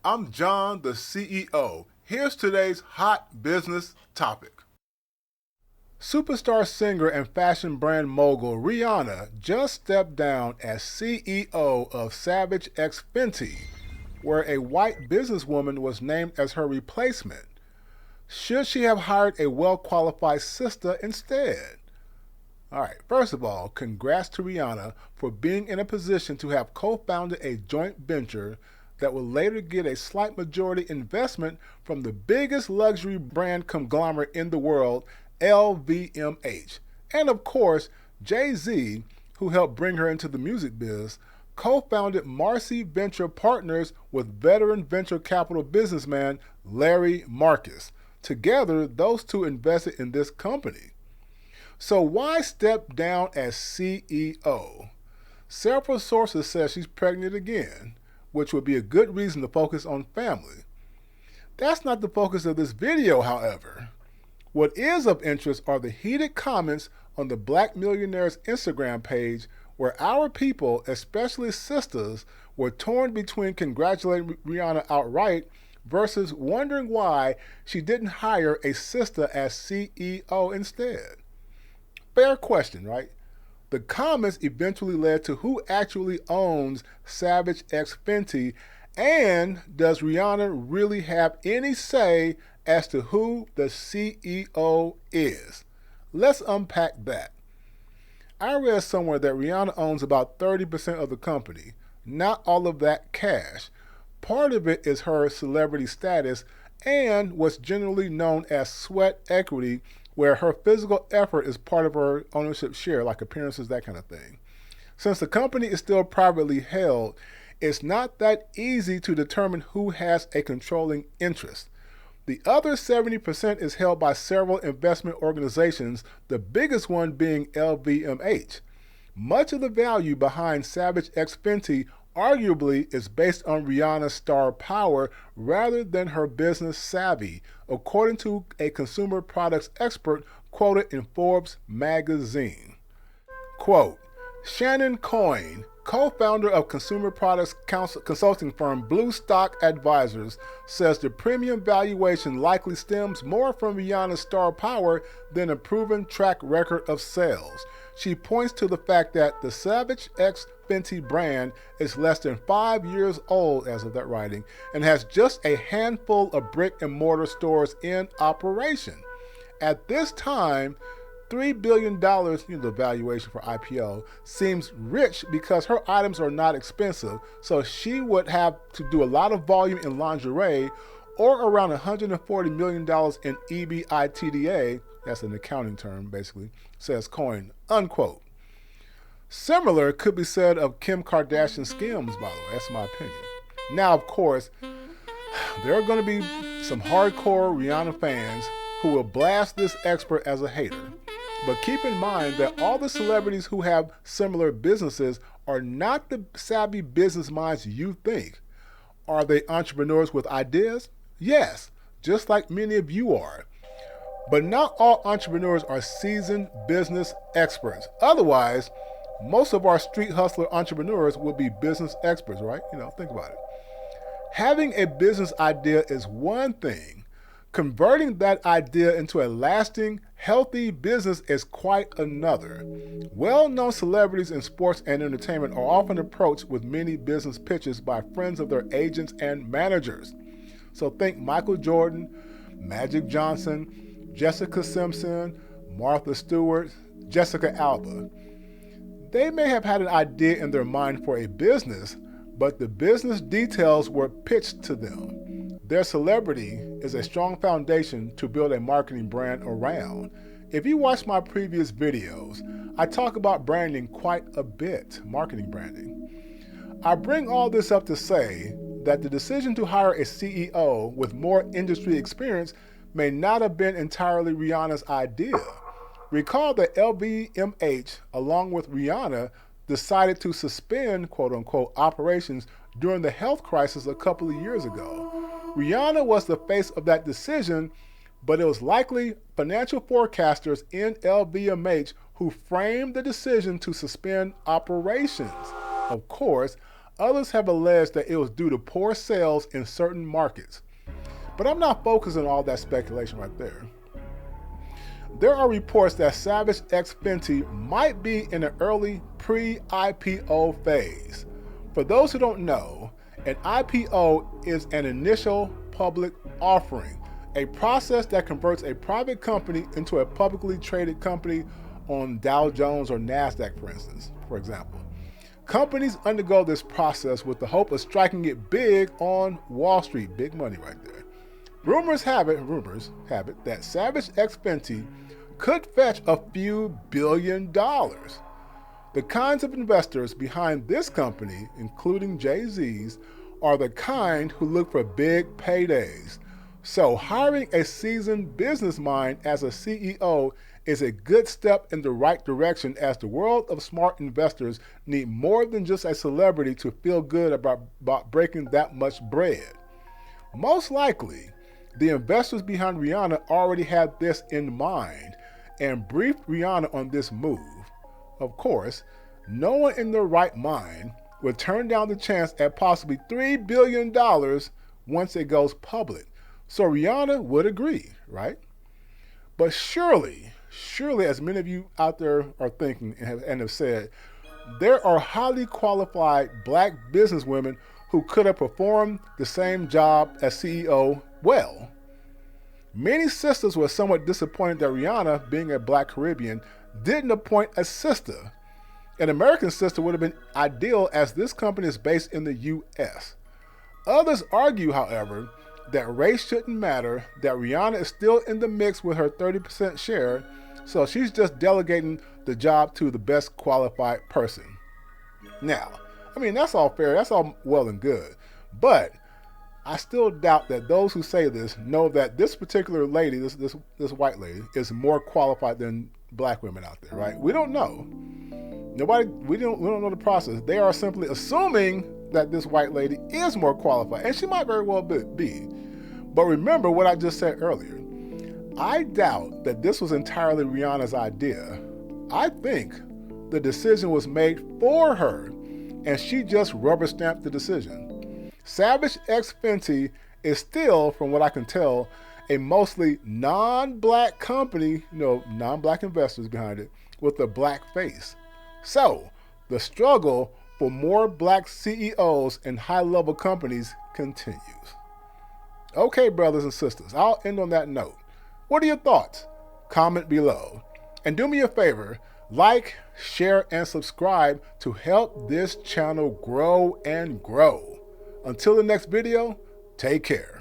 I'm John, the CEO. Here's today's hot business topic. Superstar singer and fashion brand mogul Rihanna just stepped down as CEO of Savage X Fenty, where a white businesswoman was named as her replacement. Should she have hired a well-qualified Sista instead? All right, first of all, congrats to Rihanna for being in a position to have co-founded a joint venture that will later get a slight majority investment from the biggest luxury brand conglomerate in the world, LVMH. And of course, Jay-Z, who helped bring her into the music biz, co-founded Marcy Venture Partners with veteran venture capital businessman Larry Marcus. Together, those two invested in this company. So why step down as CEO? Several sources say she's pregnant again, which would be a good reason to focus on family. That's not the focus of this video, however. What is of interest are the heated comments on the Black Millionaire's Instagram page, where our people, especially sistas, were torn between congratulating Rihanna outright versus wondering why she didn't hire a sister as CEO instead. Fair question, right? The comments eventually led to who actually owns Savage X Fenty, and does Rihanna really have any say as to who the CEO is? Let's unpack that. I read somewhere that Rihanna owns about 30% of the company, not all of that cash. Part of it is her celebrity status and what's generally known as sweat equity, where her physical effort is part of her ownership share, like appearances, that kind of thing. Since the company is still privately held, it's not that easy to determine who has a controlling interest. The other 70% is held by several investment organizations, the biggest one being LVMH. Much of the value behind Savage X Fenty arguably is based on Rihanna's star power rather than her business savvy, according to a consumer products expert quoted in Forbes magazine. Quote, Shannon Coyne, co-founder of consumer products consulting firm Blue Stock Advisors, says the premium valuation likely stems more from Rihanna's star power than a proven track record of sales. She points to the fact that the Savage X Fenty brand is less than 5 years old as of that writing and has just a handful of brick and mortar stores in operation. At this time, $3 billion, the valuation for IPO, seems rich because her items are not expensive, so she would have to do a lot of volume in lingerie or around $140 million in EBITDA, that's an accounting term basically, says Coyne, unquote. Similar could be said of Kim Kardashian's Skims, by the way, that's my opinion. Now, of course, there are going to be some hardcore Rihanna fans who will blast this expert as a hater. But keep in mind that all the celebrities who have similar businesses are not the savvy business minds you think. Are they entrepreneurs with ideas? Yes, just like many of you are. But not all entrepreneurs are seasoned business experts. Otherwise, most of our street hustler entrepreneurs would be business experts, right? Think about it. Having a business idea is one thing. Converting that idea into a lasting, healthy business is quite another. Well-known celebrities in sports and entertainment are often approached with many business pitches by friends of their agents and managers. So think Michael Jordan, Magic Johnson, Jessica Simpson, Martha Stewart, Jessica Alba. They may have had an idea in their mind for a business, but the business details were pitched to them. Their celebrity is a strong foundation to build a marketing brand around. If you watch my previous videos, I talk about branding quite a bit, marketing branding. I bring all this up to say that the decision to hire a CEO with more industry experience may not have been entirely Rihanna's idea. Recall that LVMH, along with Rihanna, decided to suspend quote-unquote operations during the health crisis a couple of years ago. Rihanna was the face of that decision, but it was likely financial forecasters in LVMH who framed the decision to suspend operations. Of course, others have alleged that it was due to poor sales in certain markets. But I'm not focused on all that speculation right there. There are reports that Savage X Fenty might be in an early pre-IPO phase. For those who don't know, an IPO is an initial public offering, a process that converts a private company into a publicly traded company on Dow Jones or NASDAQ, for example. Companies undergo this process with the hope of striking it big on Wall Street. Big money right there. Rumors have it that Savage X Fenty could fetch a few $1 billion. The kinds of investors behind this company, including Jay-Z's, are the kind who look for big paydays. So hiring a seasoned business mind as a CEO is a good step in the right direction, as the world of smart investors need more than just a celebrity to feel good about breaking that much bread. Most likely, the investors behind Rihanna already had this in mind and briefed Rihanna on this move. Of course, no one in their right mind would turn down the chance at possibly $3 billion once it goes public. So Rihanna would agree, right? But surely, as many of you out there are thinking and have said, there are highly qualified black businesswomen who could have performed the same job as CEO well. Many sisters were somewhat disappointed that Rihanna, being a black Caribbean, didn't appoint a sister. An American sister would have been ideal, as this company is based in the U.S. Others argue, however, that race shouldn't matter, that Rihanna is still in the mix with her 30% share, so she's just delegating the job to the best qualified person. Now, I mean, that's all fair, that's all well and good, but I still doubt that those who say this know that this particular lady, this white lady, is more qualified than black women out there, right? We don't know. We don't know the process. They are simply assuming that this white lady is more qualified, and she might very well be. But remember what I just said earlier. I doubt that this was entirely Rihanna's idea. I think the decision was made for her, and she just rubber stamped the decision. Savage X Fenty is still, from what I can tell, a mostly non-black company, non-black investors behind it, with a black face. So, the struggle for more black CEOs in high-level companies continues. Okay, brothers and sisters, I'll end on that note. What are your thoughts? Comment below. And do me a favor, like, share, and subscribe to help this channel grow and grow. Until the next video, take care.